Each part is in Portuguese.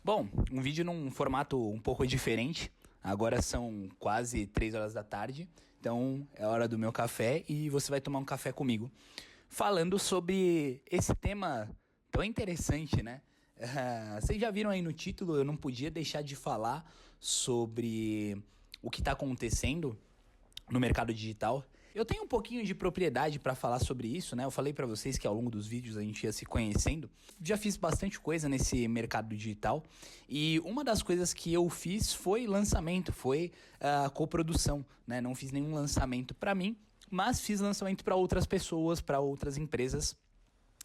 Bom, um vídeo num formato um pouco diferente. Agora são quase 3 horas da tarde, então é hora do meu café e você vai tomar um café comigo. Falando sobre esse tema tão interessante, né? Vocês já viram aí no título, eu não podia deixar de falar sobre o que está acontecendo no mercado digital. Eu tenho um pouquinho de propriedade para falar sobre isso, né? Eu falei para vocês que ao longo dos vídeos a gente ia se conhecendo. Já fiz bastante coisa nesse mercado digital e uma das coisas que eu fiz foi lançamento, foi coprodução, né? Não fiz nenhum lançamento para mim, mas fiz lançamento para outras pessoas, para outras empresas.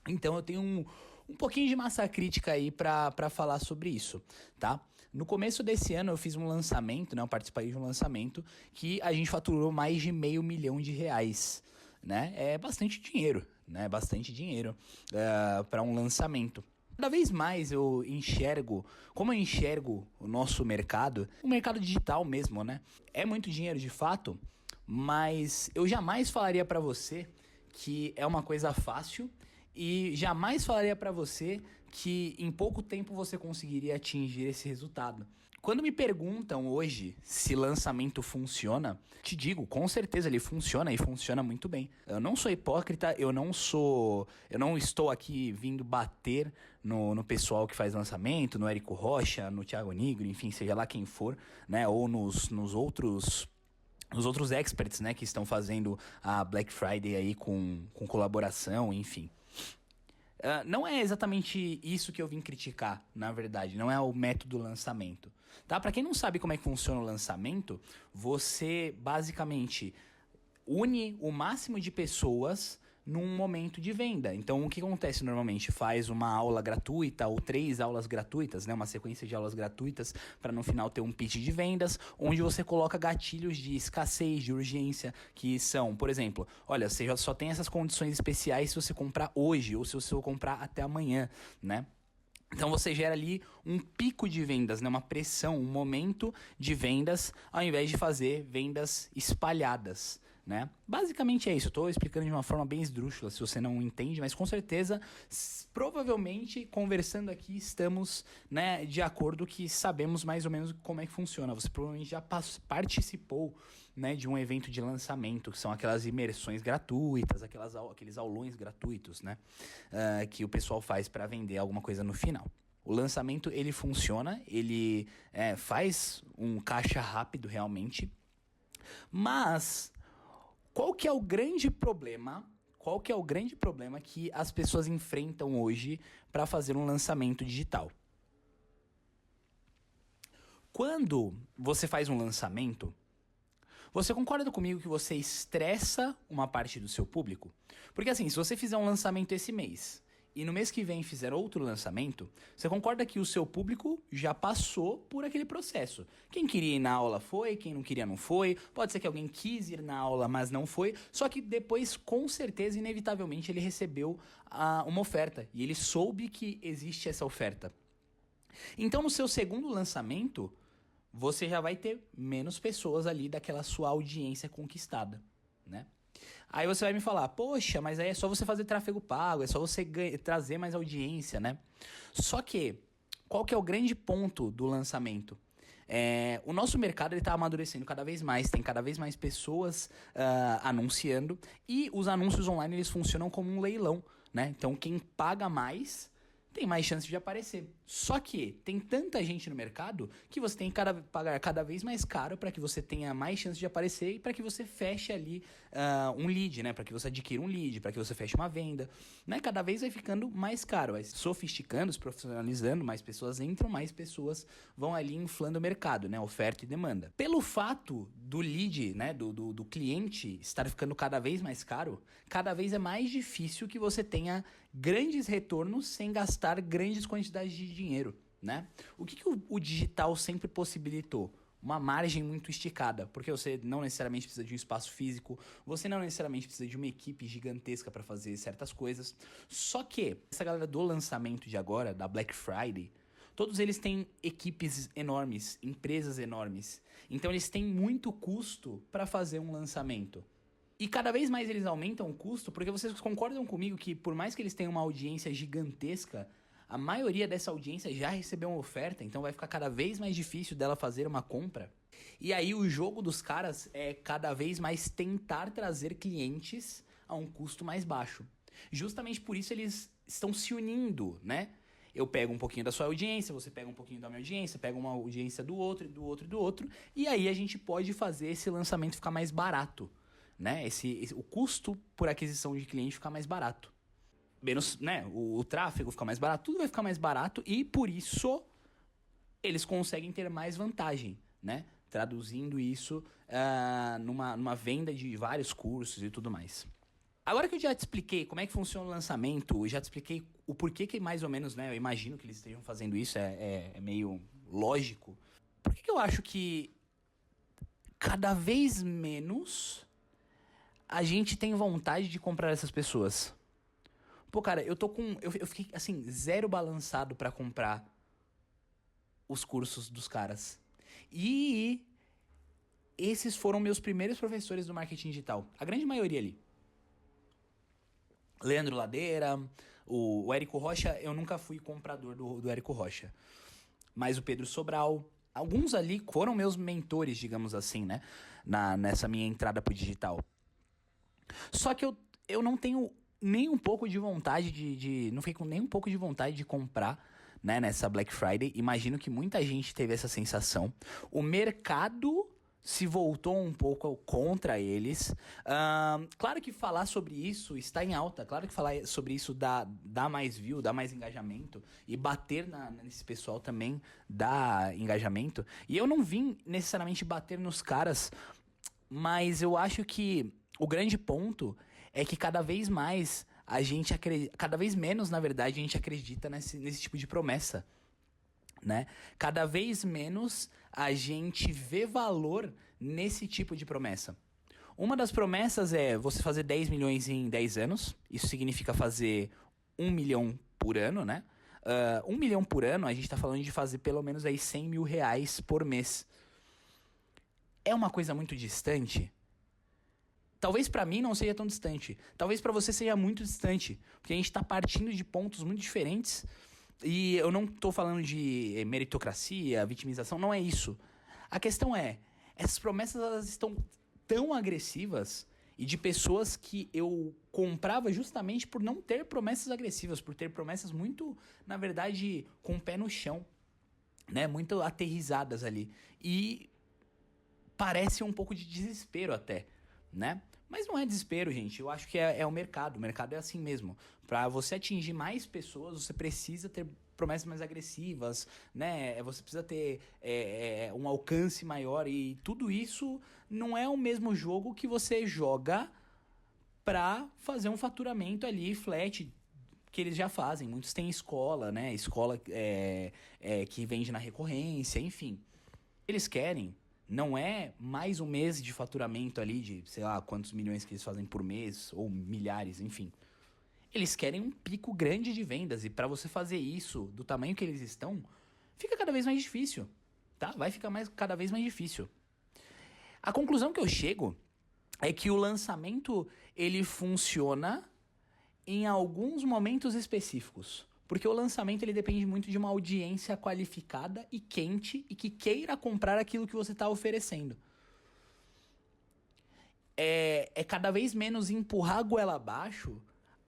Então eu tenho um pouquinho de massa crítica aí pra falar sobre isso, tá? No começo desse ano eu fiz um lançamento, né? Eu participei de um lançamento que a gente faturou mais de R$500 mil, né? É bastante dinheiro, né? Bastante dinheiro para um lançamento. Cada vez mais eu enxergo, como eu enxergo o nosso mercado, o mercado digital mesmo, né? É muito dinheiro de fato, mas eu jamais falaria pra você que é uma coisa fácil. E jamais falaria pra você que em pouco tempo você conseguiria atingir esse resultado. Quando me perguntam hoje se lançamento funciona, te digo, com certeza ele funciona e funciona muito bem. Eu não sou hipócrita, eu não estou aqui vindo bater no pessoal que faz lançamento, no Érico Rocha, no Thiago Nigro, enfim, seja lá quem for, né, ou nos outros experts, né, que estão fazendo a Black Friday aí com colaboração, enfim. Não é exatamente isso que eu vim criticar, na verdade, não é o método lançamento, tá? Pra quem não sabe como é que funciona o lançamento, você basicamente une o máximo de pessoas num momento de venda. Então, o que acontece normalmente? Faz uma aula gratuita ou 3 aulas gratuitas, né? Uma sequência de aulas gratuitas para no final ter um pitch de vendas, onde você coloca gatilhos de escassez, de urgência, que são, por exemplo, olha, você já só tem essas condições especiais se você comprar hoje ou se você for comprar até amanhã, né? Então você gera ali um pico de vendas, né? Uma pressão, um momento de vendas, ao invés de fazer vendas espalhadas, né? Basicamente é isso, eu estou explicando de uma forma bem esdrúxula, se você não entende, mas com certeza, provavelmente, conversando aqui, estamos, né, de acordo que sabemos mais ou menos como é que funciona. Você provavelmente já participou, né, de um evento de lançamento, que são aquelas imersões gratuitas, aqueles aulões gratuitos, né, que o pessoal faz para vender alguma coisa no final. O lançamento, ele funciona, ele faz um caixa rápido realmente, mas qual que é o grande problema? Qual que é o grande problema que as pessoas enfrentam hoje para fazer um lançamento digital? Quando você faz um lançamento, você concorda comigo que você estressa uma parte do seu público? Porque assim, se você fizer um lançamento esse mês e no mês que vem fizer outro lançamento, você concorda que o seu público já passou por aquele processo? Quem queria ir na aula foi, quem não queria não foi, pode ser que alguém quis ir na aula, mas não foi, só que depois, com certeza, inevitavelmente, ele recebeu uma oferta e ele soube que existe essa oferta. Então, no seu segundo lançamento, você já vai ter menos pessoas ali daquela sua audiência conquistada, né? Aí você vai me falar, poxa, mas aí é só você fazer tráfego pago, é só você trazer mais audiência, né? Só que, qual que é o grande ponto do lançamento? O nosso mercado está amadurecendo cada vez mais, tem cada vez mais pessoas anunciando e os anúncios online eles funcionam como um leilão, né? Então quem paga mais tem mais chance de aparecer. Só que tem tanta gente no mercado que você tem que pagar cada vez mais caro para que você tenha mais chance de aparecer e para que você feche ali um lead, né? Para que você adquira um lead, para que você feche uma venda, né? Cada vez vai ficando mais caro, vai sofisticando, se profissionalizando, mais pessoas entram, mais pessoas vão ali inflando o mercado, né? Oferta e demanda. Pelo fato do lead, né? Do cliente estar ficando cada vez mais caro, cada vez é mais difícil que você tenha grandes retornos sem gastar grandes quantidades de dinheiro, né? O que o digital sempre possibilitou? Uma margem muito esticada, porque você não necessariamente precisa de um espaço físico, você não necessariamente precisa de uma equipe gigantesca para fazer certas coisas. Só que essa galera do lançamento de agora, da Black Friday, todos eles têm equipes enormes, empresas enormes. Então eles têm muito custo para fazer um lançamento. E cada vez mais eles aumentam o custo, porque vocês concordam comigo que por mais que eles tenham uma audiência gigantesca, a maioria dessa audiência já recebeu uma oferta, então vai ficar cada vez mais difícil dela fazer uma compra. E aí o jogo dos caras é cada vez mais tentar trazer clientes a um custo mais baixo. Justamente por isso eles estão se unindo, né? Eu pego um pouquinho da sua audiência, você pega um pouquinho da minha audiência, pega uma audiência do outro, do outro e do outro, e aí a gente pode fazer esse lançamento ficar mais barato, né? O custo por aquisição de cliente ficar mais barato. Menos, né? O tráfego fica mais barato, tudo vai ficar mais barato e por isso eles conseguem ter mais vantagem, né? Traduzindo isso numa venda de vários cursos e tudo mais. Agora que eu já te expliquei como é que funciona o lançamento, já te expliquei o porquê que mais ou menos, né, eu imagino que eles estejam fazendo isso, é meio lógico. Por que eu acho que cada vez menos a gente tem vontade de comprar essas pessoas? Pô, cara, eu fiquei, assim, zero balançado pra comprar os cursos dos caras. E esses foram meus primeiros professores do marketing digital. A grande maioria ali. Leandro Ladeira, o Érico Rocha, eu nunca fui comprador do Érico Rocha. Mas o Pedro Sobral, alguns ali foram meus mentores, digamos assim, né? Nessa minha entrada pro digital. Só que eu não tenho nem um pouco de vontade não fiquei com nem um pouco de vontade de comprar, né, nessa Black Friday. Imagino que muita gente teve essa sensação. O mercado se voltou um pouco contra eles. Claro que falar sobre isso está em alta. Claro que falar sobre isso dá mais view, dá mais engajamento. E bater nesse pessoal também dá engajamento. E eu não vim necessariamente bater nos caras, mas eu acho que o grande ponto é que cada vez mais a gente acredita, cada vez menos, na verdade, a gente acredita nesse tipo de promessa, né? Cada vez menos a gente vê valor nesse tipo de promessa. Uma das promessas é você fazer 10 milhões em 10 anos. Isso significa fazer 1 milhão por ano, né? 1 milhão por ano, a gente tá falando de fazer pelo menos aí 100 mil reais por mês. É uma coisa muito distante? Talvez pra mim não seja tão distante. Talvez pra você seja muito distante. Porque a gente tá partindo de pontos muito diferentes. E eu não tô falando de meritocracia, vitimização, não é isso. A questão é, essas promessas elas estão tão agressivas e de pessoas que eu comprava justamente por não ter promessas agressivas, por ter promessas muito, na verdade, com o pé no chão, né? Muito aterrizadas ali. E parece um pouco de desespero até, né? Mas não é desespero, gente. Eu acho que é o mercado. O mercado é assim mesmo. Para você atingir mais pessoas, você precisa ter promessas mais agressivas, né? Você precisa ter um alcance maior. E tudo isso não é o mesmo jogo que você joga para fazer um faturamento ali flat que eles já fazem. Muitos têm escola, né? Escola que vende na recorrência, enfim. Eles querem. Não é mais um mês de faturamento ali de, sei lá, quantos milhões que eles fazem por mês, ou milhares, enfim. Eles querem um pico grande de vendas, e para você fazer isso do tamanho que eles estão, fica cada vez mais difícil, tá? Vai ficar cada vez mais difícil. A conclusão que eu chego é que o lançamento, ele funciona em alguns momentos específicos. Porque o lançamento ele depende muito de uma audiência qualificada e quente e que queira comprar aquilo que você está oferecendo. É cada vez menos empurrar a goela abaixo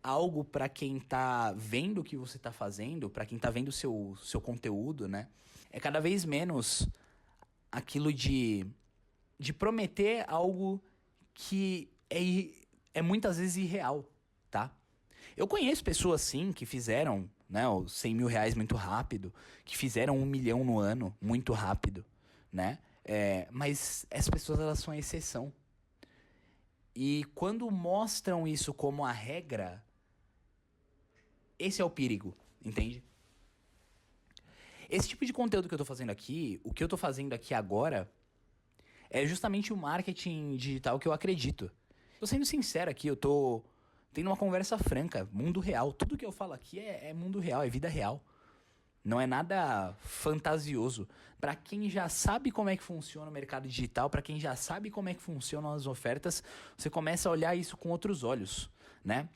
algo para quem tá vendo o que você tá fazendo, para quem tá vendo o seu conteúdo, né? É cada vez menos aquilo de prometer algo que é muitas vezes irreal, tá? Eu conheço pessoas, sim, que fizeram, né, os 100 mil reais muito rápido, que fizeram 1 milhão no ano muito rápido, né? Mas essas pessoas, elas são a exceção. E quando mostram isso como a regra, esse é o perigo, entende? Esse tipo de conteúdo que eu tô fazendo aqui, o que eu tô fazendo aqui agora, é justamente o marketing digital que eu acredito. Tô sendo sincero aqui, eu tô tendo uma conversa franca, mundo real. Tudo que eu falo aqui é mundo real, é vida real. Não é nada fantasioso. Para quem já sabe como é que funciona o mercado digital, para quem já sabe como é que funcionam as ofertas, você começa a olhar isso com outros olhos, né?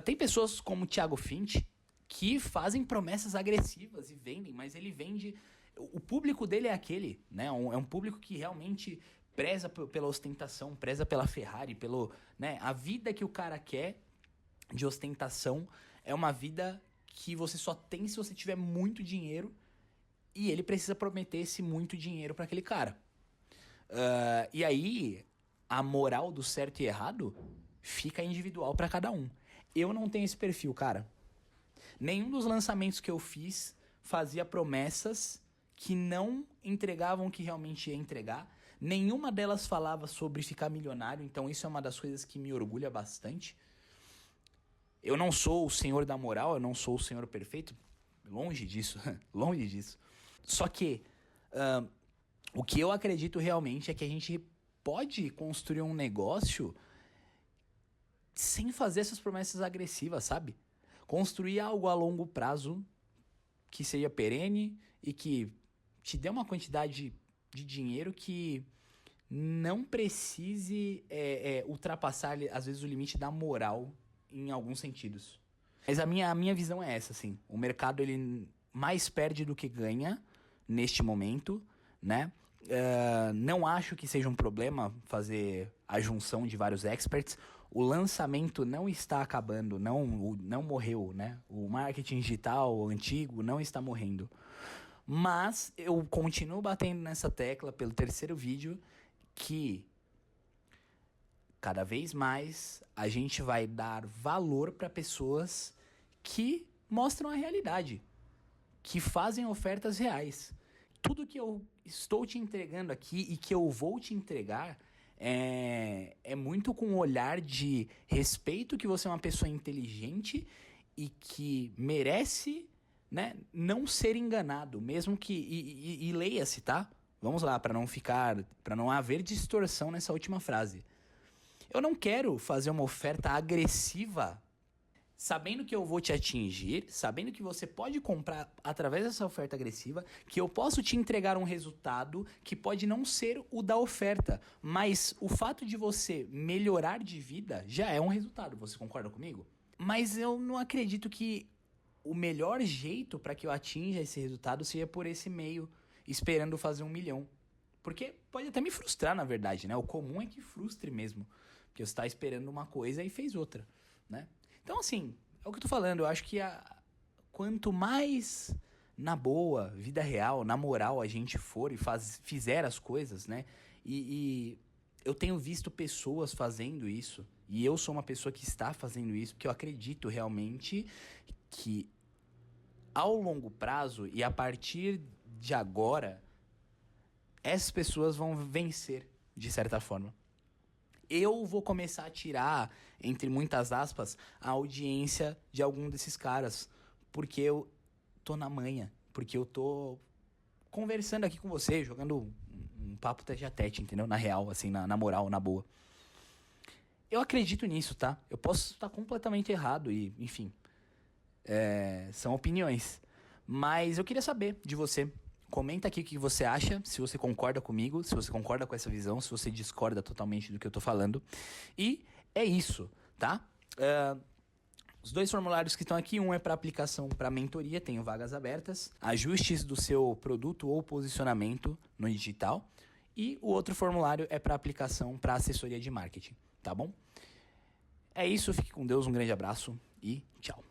Tem pessoas como o Thiago Finch, que fazem promessas agressivas e vendem, mas ele vende... O público dele é aquele, né? É um público que realmente preza pela ostentação, preza pela Ferrari, né? A vida que o cara quer de ostentação é uma vida que você só tem se você tiver muito dinheiro, e ele precisa prometer esse muito dinheiro para aquele cara. E aí, a moral do certo e errado fica individual para cada um. Eu não tenho esse perfil, cara. Nenhum dos lançamentos que eu fiz fazia promessas que não entregavam o que realmente ia entregar. Nenhuma delas falava sobre ficar milionário, então isso é uma das coisas que me orgulha bastante. Eu não sou o senhor da moral, eu não sou o senhor perfeito, longe disso, longe disso. Só que o que eu acredito realmente é que a gente pode construir um negócio sem fazer essas promessas agressivas, sabe? Construir algo a longo prazo que seja perene e que te dê uma quantidade de dinheiro que não precise ultrapassar, às vezes, o limite da moral em alguns sentidos. Mas a minha visão é essa, assim. O mercado, ele mais perde do que ganha neste momento, né? Não acho que seja um problema fazer a junção de vários experts. O lançamento não está acabando, não morreu, né? O marketing digital antigo não está morrendo. Mas eu continuo batendo nessa tecla pelo terceiro vídeo que cada vez mais a gente vai dar valor para pessoas que mostram a realidade, que fazem ofertas reais. Tudo que eu estou te entregando aqui e que eu vou te entregar é muito com um olhar de respeito, que você é uma pessoa inteligente e que merece, né, não ser enganado, mesmo que... E leia-se, tá? Vamos lá, para não haver distorção nessa última frase. Eu não quero fazer uma oferta agressiva sabendo que eu vou te atingir, sabendo que você pode comprar através dessa oferta agressiva, que eu posso te entregar um resultado que pode não ser o da oferta, mas o fato de você melhorar de vida já é um resultado. Você concorda comigo? Mas eu não acredito que o melhor jeito para que eu atinja esse resultado seja por esse meio, esperando fazer 1 milhão. Porque pode até me frustrar, na verdade, né? O comum é que frustre mesmo, porque você está esperando uma coisa e fez outra, né? Então, assim, é o que eu tô falando. Eu acho que quanto mais na boa, vida real, na moral a gente for e fizer as coisas, né? E eu tenho visto pessoas fazendo isso. E eu sou uma pessoa que está fazendo isso, porque eu acredito realmente que ao longo prazo e a partir de agora, essas pessoas vão vencer, de certa forma. Eu vou começar a tirar, entre muitas aspas, a audiência de algum desses caras. Porque eu tô na manha. Porque eu tô conversando aqui com você, jogando um papo tete a tete, entendeu? Na real, assim, na moral, na boa. Eu acredito nisso, tá? Eu posso estar completamente errado e, enfim, são opiniões. Mas eu queria saber de você. Comenta aqui o que você acha, se você concorda comigo, se você concorda com essa visão, se você discorda totalmente do que eu tô falando. E é isso, tá? Os 2 formulários que estão aqui, um é para aplicação para mentoria, tenho vagas abertas, ajustes do seu produto ou posicionamento no digital. E o outro formulário é para aplicação para assessoria de marketing, tá bom? É isso, fique com Deus, um grande abraço e tchau.